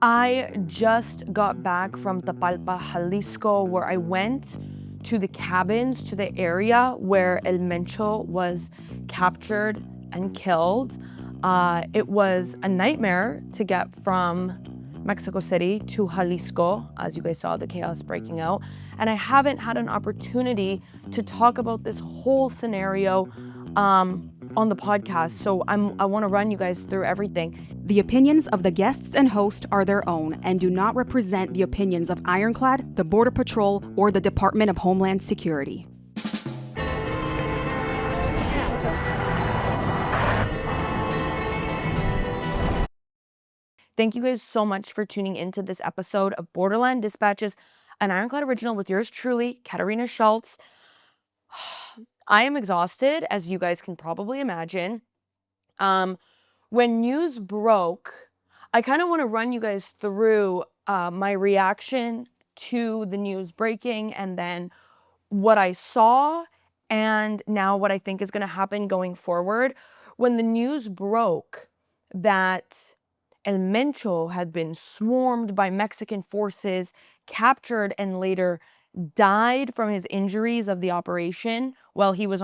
I just got back from Tapalpa, Jalisco, where I went to the cabins, to the area where El Mencho was captured and killed. It was a nightmare to get from Mexico City to Jalisco, as you guys saw the chaos breaking out. And I haven't had an opportunity to talk about this whole scenario on the podcast. So I want to run you guys through everything. The opinions of the guests and host are their own and do not represent the opinions of Ironclad, the Border Patrol, or the Department of Homeland Security. Thank you guys so much for tuning into this episode of Borderland Dispatches, an Ironclad original with yours truly, Katarina Szulc. I am exhausted, as you guys can probably imagine. When news broke, I kind of want to run you guys through my reaction to the news breaking and then what I saw and now what I think is going to happen going forward. When the news broke that El Mencho had been swarmed by Mexican forces, captured, and later died from his injuries of the operation while he was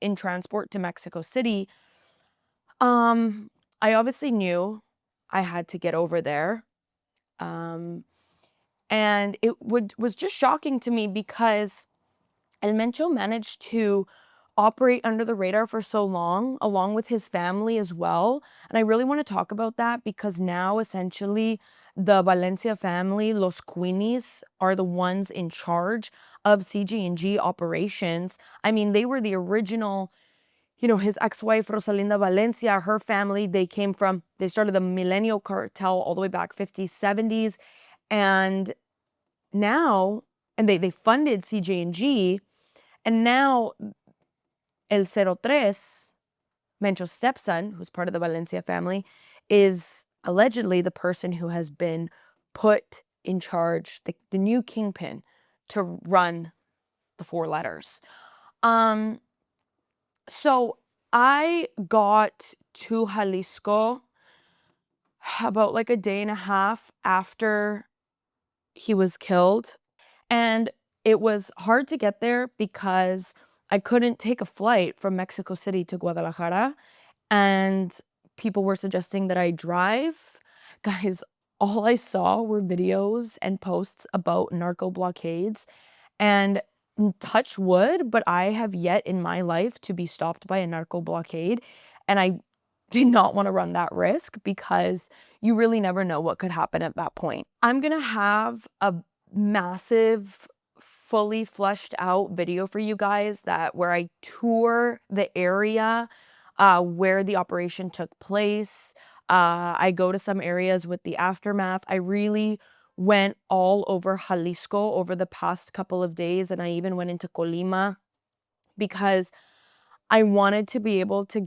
in transport to Mexico City, I obviously knew I had to get over there. And it was just shocking to me because El Mencho managed to operate under the radar for so long, along with his family as well. And I really want to talk about that because now essentially the Valencia family, Los Queenies, are the ones in charge of CJNG operations. I mean, they were the original, his ex-wife, Rosalinda Valencia, her family, they started the Milenio Cartel all the way back 50s, 70s. And now, they funded CJNG. And now El 03, Mencho's stepson, who's part of the Valencia family, is allegedly the person who has been put in charge, the new kingpin, to run the four letters. So I got to Jalisco about like a day and a half after he was killed. And it was hard to get there because I couldn't take a flight from Mexico City to Guadalajara. And people were suggesting that I drive. Guys, all I saw were videos and posts about narco blockades. And touch wood, but I have yet in my life to be stopped by a narco blockade. And I did not want to run that risk because you really never know what could happen at that point. I'm going to have a massive, fully fleshed out video for you guys where I tour the area where the operation took place. I go to some areas with the aftermath. I really went all over Jalisco over the past couple of days, and I even went into Colima because I wanted to be able to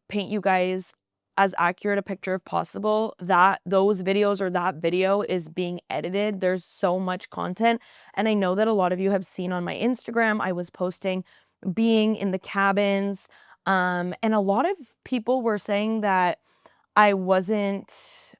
paint you guys as accurate a picture as possible. Those videos or that video is being edited. There's so much content. And I know that a lot of you have seen on my Instagram, I was posting being in the cabins. And a lot of people were saying that I wasn't,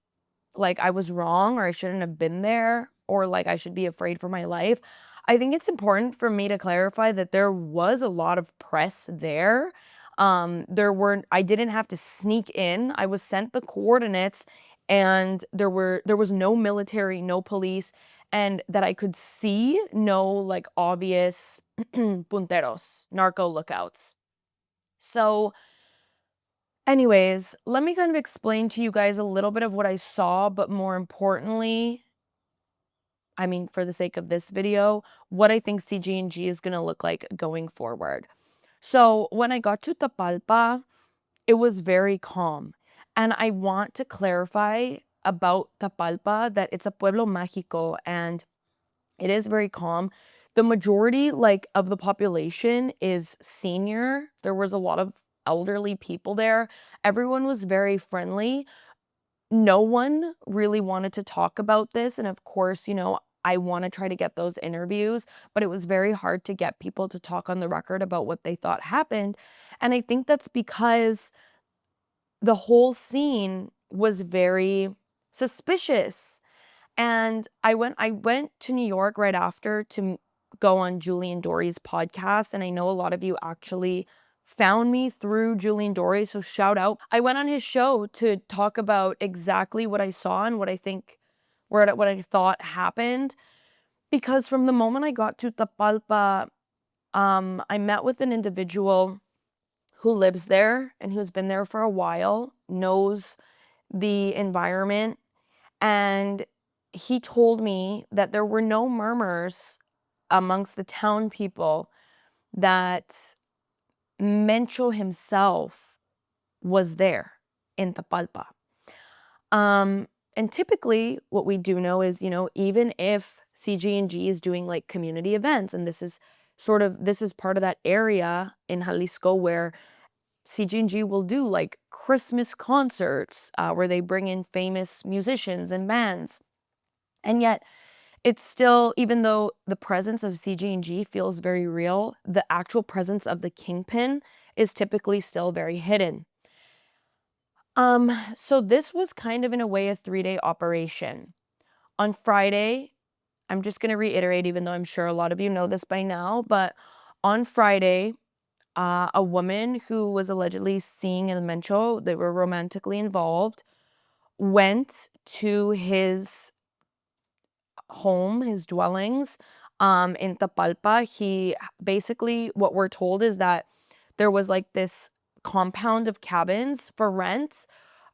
like, I was wrong or I shouldn't have been there or like I should be afraid for my life. I think it's important for me to clarify that there was a lot of press there. I didn't have to sneak in. I was sent the coordinates and there was no military, no police, and that I could see no like obvious punteros, narco lookouts. So anyways, let me kind of explain to you guys a little bit of what I saw, but more importantly, I mean, for the sake of this video, what I think CJNG is going to look like going forward. So when I got to Tapalpa, it was very calm. And I want to clarify about Tapalpa that it's a pueblo mágico and it is very calm. The majority of the population is senior. There was a lot of elderly people there. Everyone was very friendly. No one really wanted to talk about this. And of course, I want to try to get those interviews, but it was very hard to get people to talk on the record about what they thought happened. And I think that's because the whole scene was very suspicious. And I went to New York right after to go on Julie and Dory's podcast, and I know a lot of you actually found me through Julie and Dory, so shout out. I went on his show to talk about exactly what I saw and what I thought happened, because from the moment I got to Tapalpa, I met with an individual who lives there and who's been there for a while, knows the environment, and he told me that there were no murmurs amongst the town people that Mencho himself was there in Tapalpa. And typically what we do know is, even if CJNG is doing like community events, and this is part of that area in Jalisco where CJNG will do like Christmas concerts where they bring in famous musicians and bands. And yet it's still, even though the presence of CJNG feels very real, the actual presence of the kingpin is typically still very hidden. So this was kind of in a way a 3-day operation. On Friday, I'm just going to reiterate, even though I'm sure a lot of you know this by now, but on Friday, a woman who was allegedly seeing El Mencho, they were romantically involved, went to his home, his dwellings, in Tapalpa. He basically, what we're told is that there was like this compound of cabins for rent,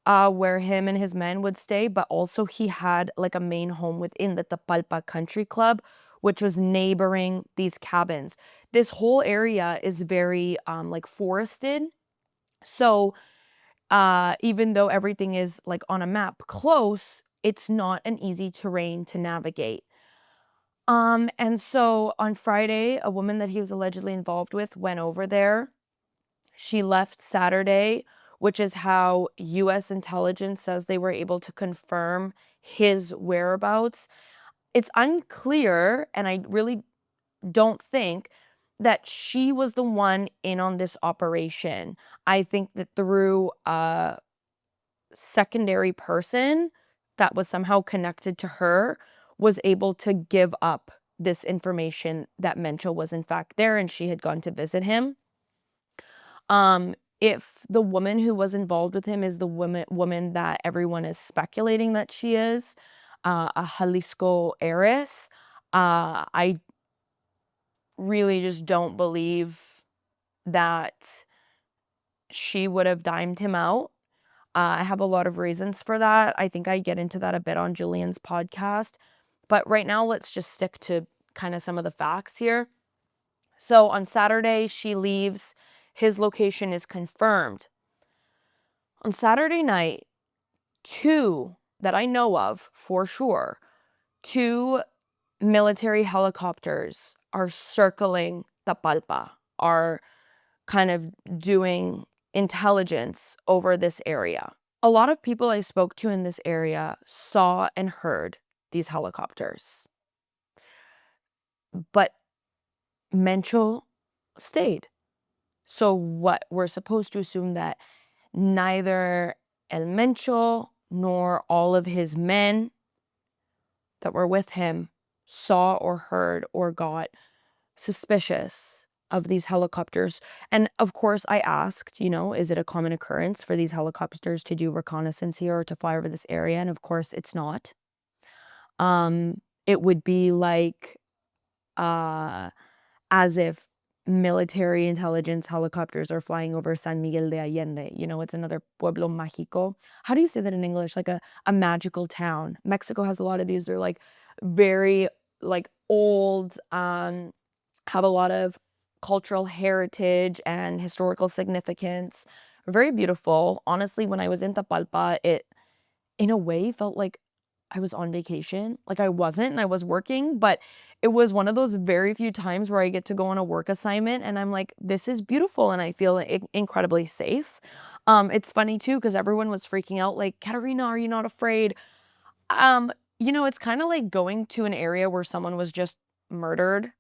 where him and his men would stay, but also he had like a main home within the Tapalpa Country Club, which was neighboring these cabins. This whole area is very like forested. So even though everything is like on a map close, it's not an easy terrain to navigate. And so on Friday, a woman that he was allegedly involved with went over there. She left Saturday, which is how US intelligence says they were able to confirm his whereabouts. It's unclear, and I really don't think that she was the one in on this operation. I think that through a secondary person that was somehow connected to her was able to give up this information that Mencho was in fact there and she had gone to visit him. If the woman who was involved with him is the woman that everyone is speculating that she is, a Jalisco heiress, I really just don't believe that she would have dimed him out. I have a lot of reasons for that. I think I get into that a bit on Julian's podcast. But right now, let's just stick to kind of some of the facts here. So on Saturday, she leaves. His location is confirmed. On Saturday night, two that I know of for sure, two military helicopters are circling Tapalpa, are kind of doing intelligence over this area. A lot of people I spoke to in this area saw and heard these helicopters, but Mencho stayed. So what we're supposed to assume that neither El Mencho nor all of his men that were with him saw or heard or got suspicious of these helicopters. And of course, I asked, is it a common occurrence for these helicopters to do reconnaissance here or to fly over this area? And of course, it's not. It would be like as if military intelligence helicopters are flying over San Miguel de Allende. It's another pueblo mágico. How do you say that in English? Like a magical town. Mexico has a lot of these. They're like very like old, have a lot of cultural heritage and historical significance. Very beautiful. Honestly, when I was in Tapalpa, it in a way felt like I was on vacation. Like I wasn't, and I was working, but it was one of those very few times where I get to go on a work assignment and I'm like, this is beautiful, and I feel incredibly safe. It's funny too, because everyone was freaking out like, Katarina, are you not afraid? It's kind of like going to an area where someone was just murdered.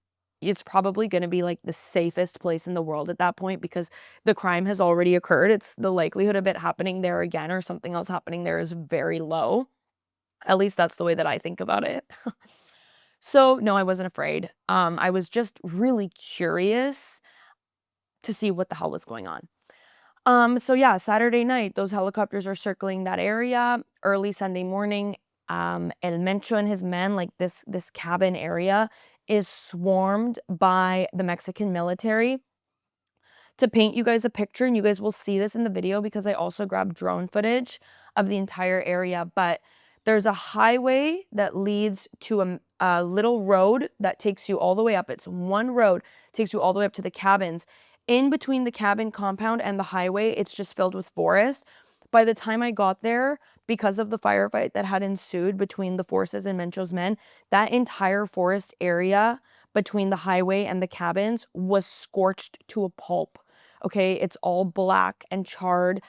It's probably going to be like the safest place in the world at that point because the crime has already occurred. It's the likelihood of it happening there again or something else happening there is very low. At least that's the way that I think about it. So, no, I wasn't afraid. I was just really curious to see what the hell was going on. So yeah, Saturday night, those helicopters are circling that area. Early Sunday morning, El Mencho and his men, like this cabin area, is swarmed by the Mexican military. To paint you guys a picture, and you guys will see this in the video because I also grabbed drone footage of the entire area, but there's a highway that leads to a little road that takes you all the way up. It's one road, takes you all the way up to the cabins. In between the cabin compound and the highway, it's just filled with forest. By the time I got there, because of the firefight that had ensued between the forces and Mencho's men, that entire forest area between the highway and the cabins was scorched to a pulp. Okay, it's all black and charred.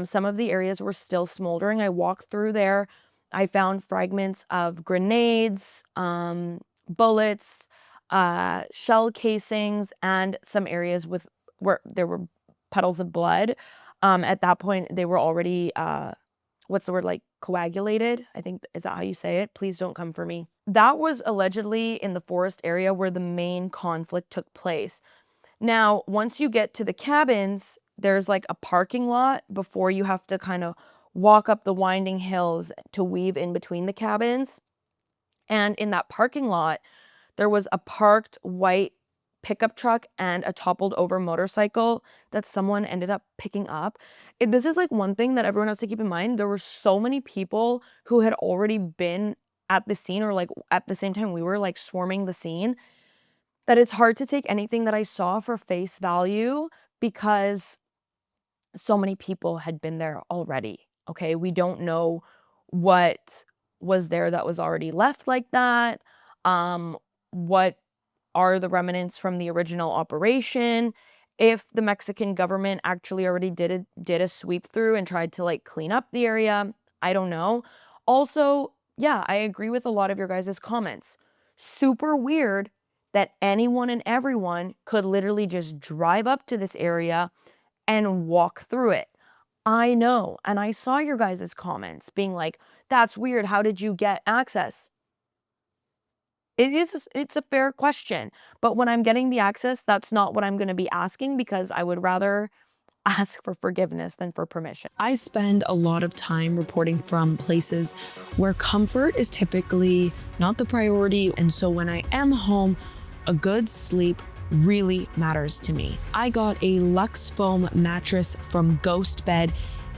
Some of the areas were still smoldering. I walked through there. I found fragments of grenades, bullets, shell casings, and some areas where there were puddles of blood. At that point, they were already, what's the word, like coagulated? I think, is that how you say it? Please don't come for me. That was allegedly in the forest area where the main conflict took place. Now, once you get to the cabins, there's like a parking lot before you have to kind of walk up the winding hills to weave in between the cabins. And in that parking lot, there was a parked white pickup truck and a toppled over motorcycle that someone ended up picking up. This is like one thing that everyone has to keep in mind. There were so many people who had already been at the scene, or like at the same time we were like swarming the scene, that it's hard to take anything that I saw for face value because so many people had been there already. Okay, we don't know what was there that was already left like that. What are the remnants from the original operation? If the Mexican government actually already did a sweep through and tried to like clean up the area, I don't know. Also, yeah, I agree with a lot of your guys' comments. Super weird that anyone and everyone could literally just drive up to this area and walk through it. I know, and I saw your guys' comments being like, that's weird, how did you get access? It's a fair question, but when I'm getting the access, that's not what I'm gonna be asking, because I would rather ask for forgiveness than for permission. I spend a lot of time reporting from places where comfort is typically not the priority, and so when I am home, a good sleep really matters to me. I got a Luxe foam mattress from GHOSTBED,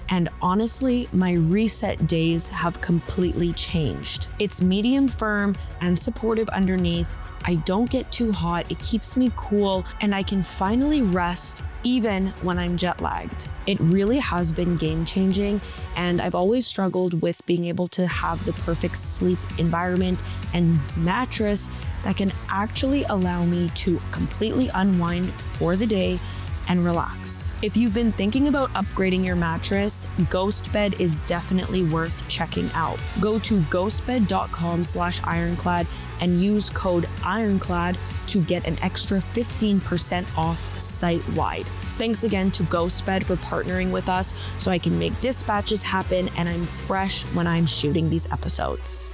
and honestly, my reset days have completely changed. It's medium firm and supportive underneath. I don't get too hot, it keeps me cool, and I can finally rest even when I'm jet lagged. It really has been game changing, and I've always struggled with being able to have the perfect sleep environment and mattress that can actually allow me to completely unwind for the day and relax. If you've been thinking about upgrading your mattress, GHOSTBED is definitely worth checking out. Go to ghostbed.com/ironclad and use code IRONCLAD to get an extra 15% off site-wide. Thanks again to GHOSTBED for partnering with us so I can make dispatches happen and I'm fresh when I'm shooting these episodes.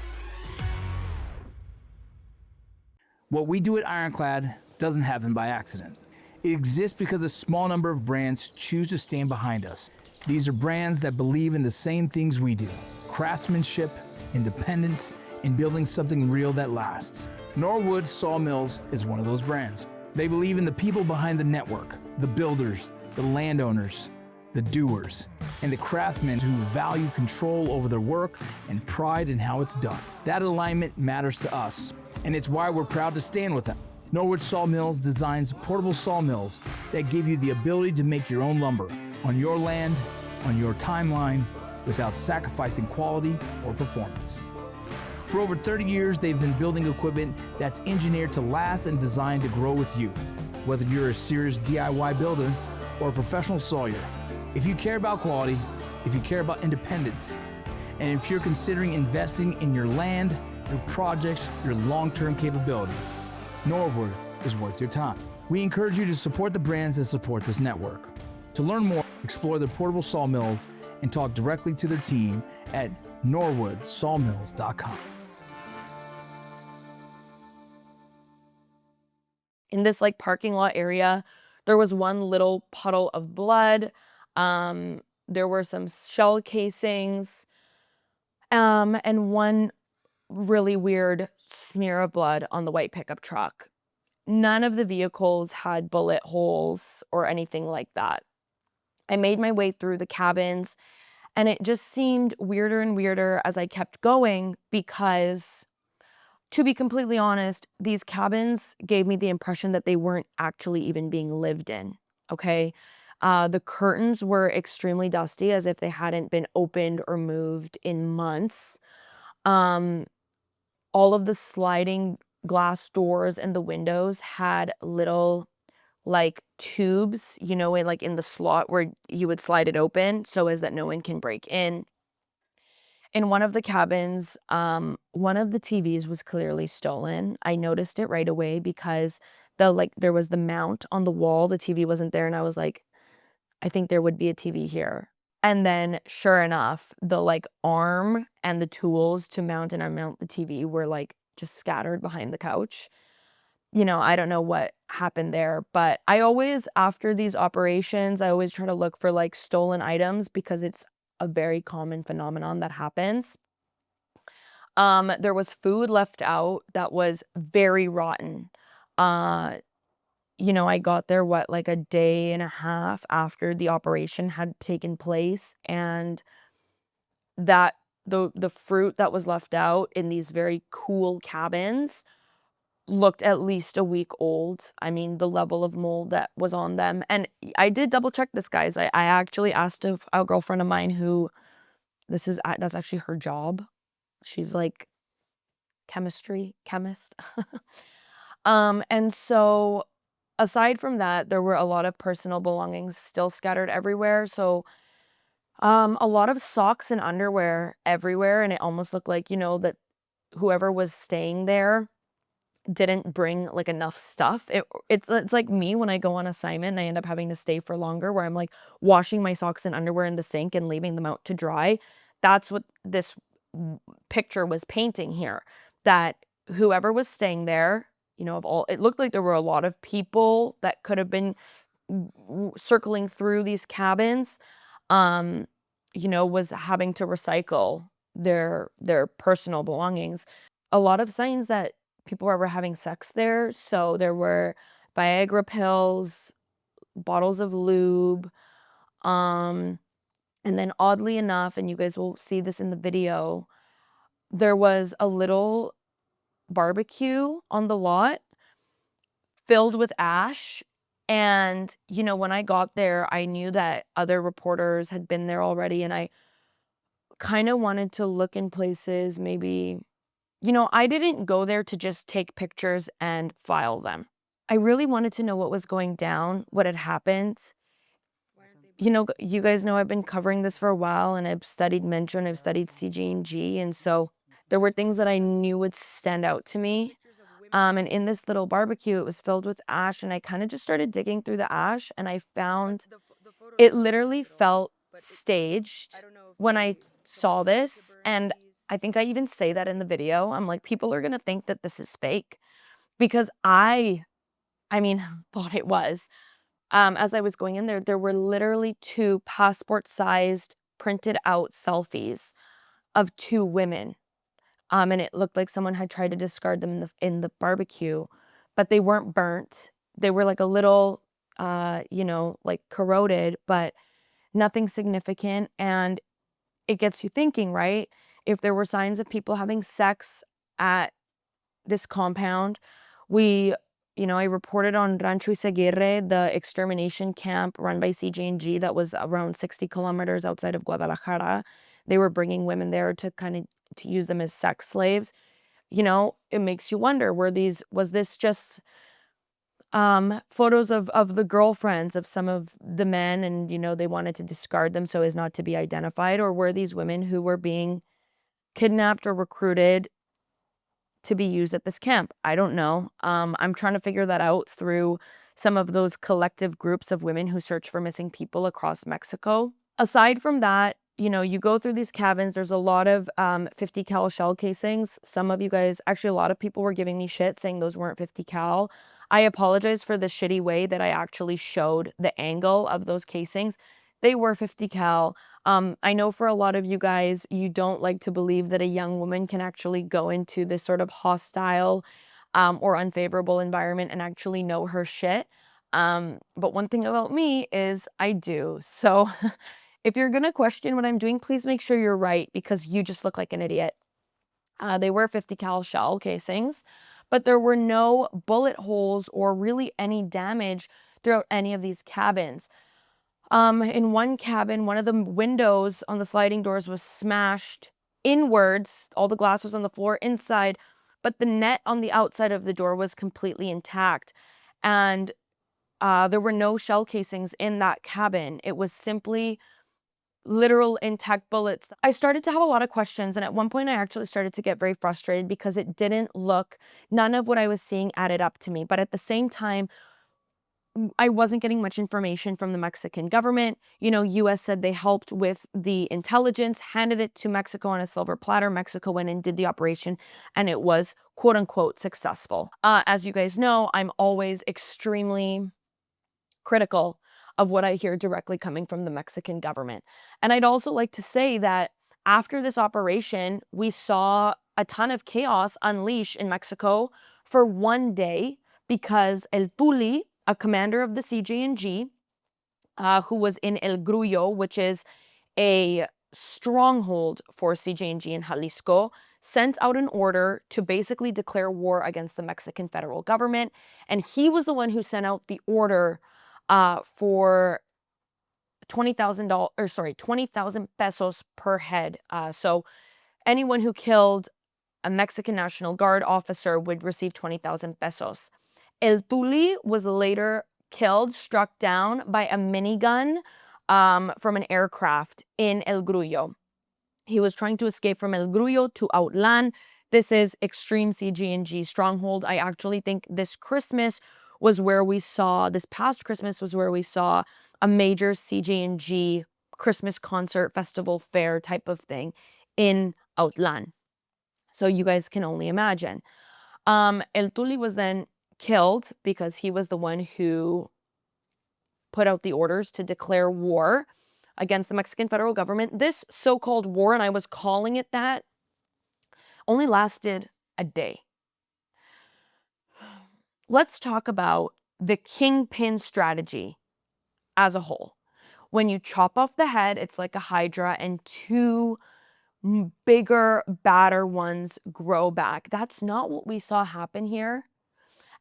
What we do at Ironclad doesn't happen by accident. It exists because a small number of brands choose to stand behind us. These are brands that believe in the same things we do: craftsmanship, independence, and building something real that lasts. Norwood Sawmills is one of those brands. They believe in the people behind the network, the builders, the landowners, the doers, and the craftsmen who value control over their work and pride in how it's done. That alignment matters to us, and it's why we're proud to stand with them. Norwood Sawmills designs portable sawmills that give you the ability to make your own lumber on your land, on your timeline, without sacrificing quality or performance. For over 30 years, they've been building equipment that's engineered to last and designed to grow with you, whether you're a serious DIY builder or a professional sawyer. If you care about quality, if you care about independence, and if you're considering investing in your land, your projects, your long-term capability, Norwood is worth your time. We encourage you to support the brands that support this network. To learn more, explore their portable sawmills and talk directly to their team at NorwoodSawmills.com. In this like parking lot area, there was one little puddle of blood. There were some shell casings, and one really weird smear of blood on the white pickup truck. None of the vehicles had bullet holes or anything like that. I made my way through the cabins, and it just seemed weirder and weirder as I kept going because, to be completely honest, these cabins gave me the impression that they weren't actually even being lived in, okay? The curtains were extremely dusty, as if they hadn't been opened or moved in months. Um, all of the sliding glass doors and the windows had little like tubes, like in the slot where you would slide it open so as that no one can break in. In one of the cabins, one of the TVs was clearly stolen. I noticed it right away because there was the mount on the wall. The TV wasn't there, and I was like, I think there would be a TV here. And then sure enough, the like arm and the tools to mount and unmount the TV were like just scattered behind the couch. I don't know what happened there, but I always, after these operations, I always try to look for like stolen items because it's a very common phenomenon that happens. There was food left out that was very rotten. Uh, I got there, like a day and a half after the operation had taken place, and that the fruit that was left out in these very cool cabins looked at least a week old. I mean, the level of mold that was on them. And I did double check this, guys. I actually asked a girlfriend of mine who that's actually her job. She's like chemist. And so aside from that, there were a lot of personal belongings still scattered everywhere. So a lot of socks and underwear everywhere. And it almost looked like, that whoever was staying there didn't bring like enough stuff. It's like me when I go on assignment and I end up having to stay for longer, where I'm like washing my socks and underwear in the sink and leaving them out to dry. That's what this picture was painting here, that whoever was staying there, it looked like there were a lot of people that could have been circling through these cabins, was having to recycle their personal belongings. A lot of signs that people were having sex there. So there were Viagra pills, bottles of lube, and then oddly enough, and you guys will see this in the video, there was a little barbecue on the lot filled with ash. And, when I got there, I knew that other reporters had been there already, and I kind of wanted to look in places maybe. I didn't go there to just take pictures and file them. I really wanted to know what was going down, what had happened. You guys know I've been covering this for a while, and I've studied Mencho and I've studied CJNG, and so there were things that I knew would stand out to me. And in this little barbecue, it was filled with ash, and I kind of just started digging through the ash, and I found it literally felt staged when I saw this, and I think I even say that in the video. I'm like, people are gonna think that this is fake, because I mean, thought it was. As I was going in there, there were literally 2 passport-sized printed out selfies of 2 women. And it looked like someone had tried to discard them in the barbecue, but they weren't burnt. They were like a little, like corroded, but nothing significant. And it gets you thinking, right? If there were signs of people having sex at this compound, I reported on Rancho Izaguirre, the extermination camp run by CJNG that was around 60 kilometers outside of Guadalajara. They were bringing women there to use them as sex slaves. It makes you wonder, was this just photos of the girlfriends of some of the men, and they wanted to discard them so as not to be identified, or were these women who were being kidnapped or recruited to be used at this camp? I don't know. I'm trying to figure that out through some of those collective groups of women who search for missing people across Mexico. Aside from that, you know, you go through these cabins, there's a lot of 50 cal shell casings. Some of you guys, actually a lot of people were giving me shit saying those weren't 50 cal. I apologize for the shitty way that I actually showed the angle of those casings. They were 50 cal. I know for a lot of you guys, you don't like to believe that a young woman can actually go into this sort of hostile or unfavorable environment and actually know her shit. But one thing about me is I do. So if you're gonna question what I'm doing, please make sure you're right, because you just look like an idiot. They were 50 cal shell casings, but there were no bullet holes or really any damage throughout any of these cabins. In one cabin, one of the windows on the sliding doors was smashed inwards. All the glass was on the floor inside, but the net on the outside of the door was completely intact. And there were no shell casings in that cabin. It was simply literal intact bullets. I started to have a lot of questions, and at one point I actually started to get very frustrated because it didn't look, none of what I was seeing added up to me. But at the same time, I wasn't getting much information from the Mexican government. You know, US said they helped with the intelligence, handed it to Mexico on a silver platter. Mexico went and did the operation, and it was quote unquote successful. As you guys know, I'm always extremely critical of what I hear directly coming from the Mexican government. And I'd also like to say that after this operation, we saw a ton of chaos unleashed in Mexico for one day because El Tuli, a commander of the CJNG, who was in El Grullo, which is a stronghold for CJNG in Jalisco, sent out an order to basically declare war against the Mexican federal government. And he was the one who sent out the order for $20,000 pesos per head. So anyone who killed a Mexican National Guard officer would receive 20,000 pesos. El Tuli was later killed, struck down by a minigun from an aircraft in El Grullo. He was trying to escape from El Grullo to Outland. This is extreme CGNG stronghold. I actually think this past Christmas was where we saw a major CJNG Christmas concert, festival, fair type of thing in Outland. So you guys can only imagine. El Tuli was then killed because he was the one who put out the orders to declare war against the Mexican federal government. This so-called war, and I was calling it that, only lasted a day. Let's talk about the kingpin strategy as a whole. When you chop off the head, it's like a hydra, and two bigger, badder ones grow back. That's not what we saw happen here.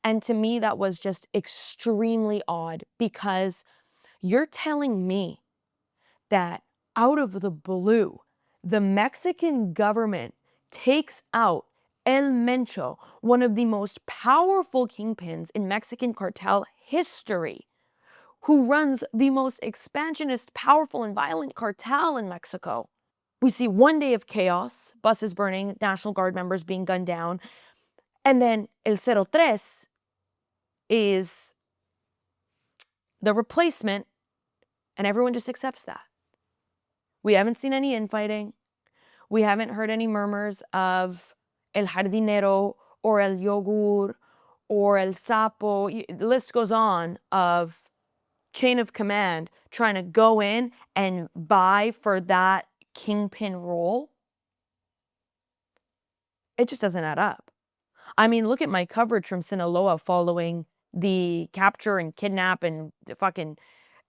And to me, that was just extremely odd, because you're telling me that out of the blue, the Mexican government takes out El Mencho, one of the most powerful kingpins in Mexican cartel history, who runs the most expansionist, powerful, and violent cartel in Mexico. We see one day of chaos, buses burning, National Guard members being gunned down, and then El 03 is the replacement, and everyone just accepts that. We haven't seen any infighting. We haven't heard any murmurs of El Jardinero or El Yogur or El Sapo. The list goes on of chain of command trying to go in and vie for that kingpin role. It just doesn't add up. I mean, look at my coverage from Sinaloa following the capture and kidnap and the fucking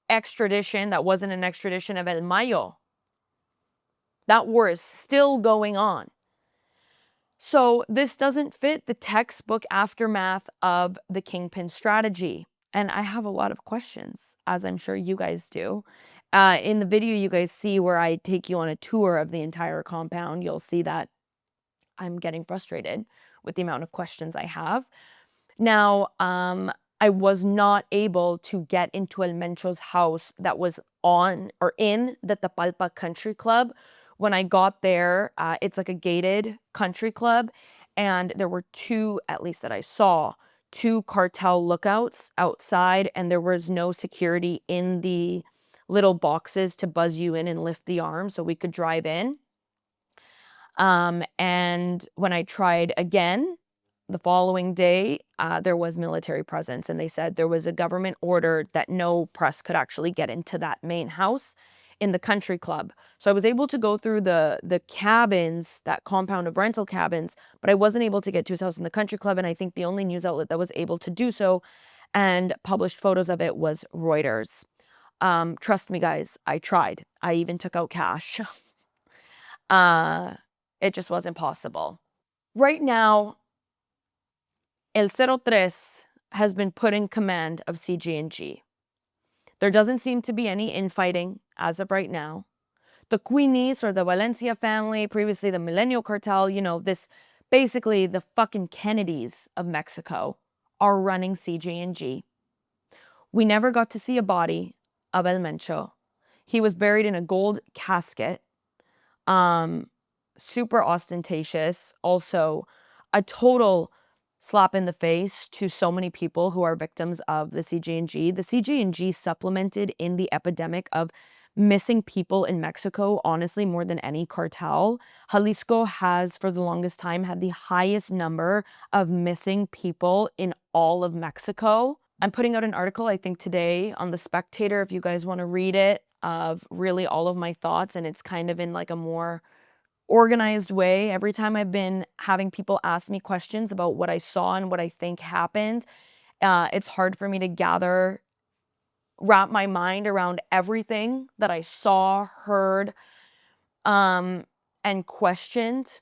extradition that wasn't an extradition of El Mayo. That war is still going on. So this doesn't fit the textbook aftermath of the kingpin strategy. And I have a lot of questions, as I'm sure you guys do. In the video you guys see where I take you on a tour of the entire compound, you'll see that I'm getting frustrated with the amount of questions I have. Now, I was not able to get into El Mencho's house that was on or in the Tapalpa Country Club. When I got there, it's like a gated country club, and there were two, at least that I saw, two cartel lookouts outside, and there was no security in the little boxes to buzz you in and lift the arm so we could drive in. And when I tried again, the following day, there was military presence, and they said there was a government order that no press could actually get into that main house in the country club. So I was able to go through the cabins, that compound of rental cabins, but I wasn't able to get to his house in the country club, and I think the only news outlet that was able to do so and published photos of it was Reuters. Trust me, guys, I tried. I even took out cash. It just wasn't possible. Right now, El 03 has been put in command of CJNG. There doesn't seem to be any infighting as of right now. The Queenies, or the Valencia family, previously the Milenio Cartel, this basically the fucking Kennedys of Mexico, are running CJNG. We never got to see a body of El Mencho. He was buried in a gold casket. Super ostentatious. Also, a total slap in the face to so many people who are victims of the CJNG. The CJNG supplemented in the epidemic of missing people in Mexico, honestly, more than any cartel. Jalisco has, for the longest time, had the highest number of missing people in all of Mexico. I'm putting out an article, I think, today on The Spectator, if you guys want to read it, of really all of my thoughts, and it's kind of in like a more organized way. Every time I've been having people ask me questions about what I saw and what I think happened, it's hard for me to wrap my mind around everything that I saw, heard, and questioned.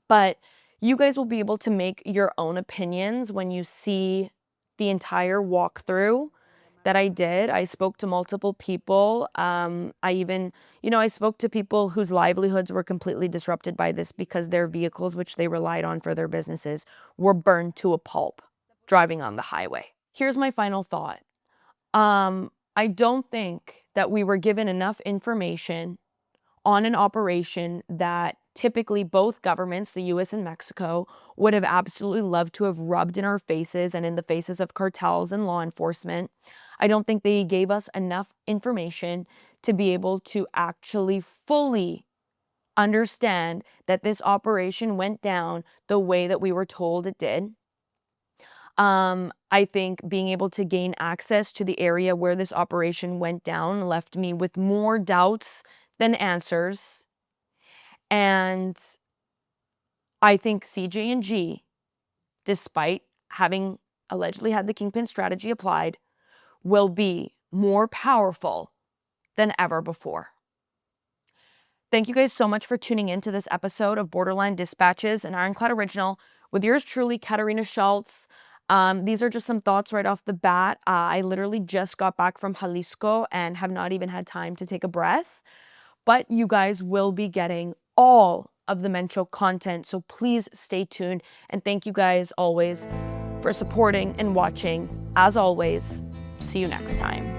But you guys will be able to make your own opinions when you see the entire walkthrough that I did. I spoke to multiple people. I even, I spoke to people whose livelihoods were completely disrupted by this because their vehicles, which they relied on for their businesses, were burned to a pulp driving on the highway. Here's my final thought. I don't think that we were given enough information on an operation that typically both governments, the US and Mexico, would have absolutely loved to have rubbed in our faces and in the faces of cartels and law enforcement. I don't think they gave us enough information to be able to actually fully understand that this operation went down the way that we were told it did. I think being able to gain access to the area where this operation went down left me with more doubts than answers. And I think CJNG, despite having allegedly had the kingpin strategy applied, will be more powerful than ever before. Thank you guys so much for tuning in to this episode of Borderland Dispatches, an Ironclad original, with yours truly, Katarina Szulc. These are just some thoughts right off the bat. I literally just got back from Jalisco and have not even had time to take a breath. But you guys will be getting all of the Mencho content, so please stay tuned. And thank you guys always for supporting and watching. As always, see you next time.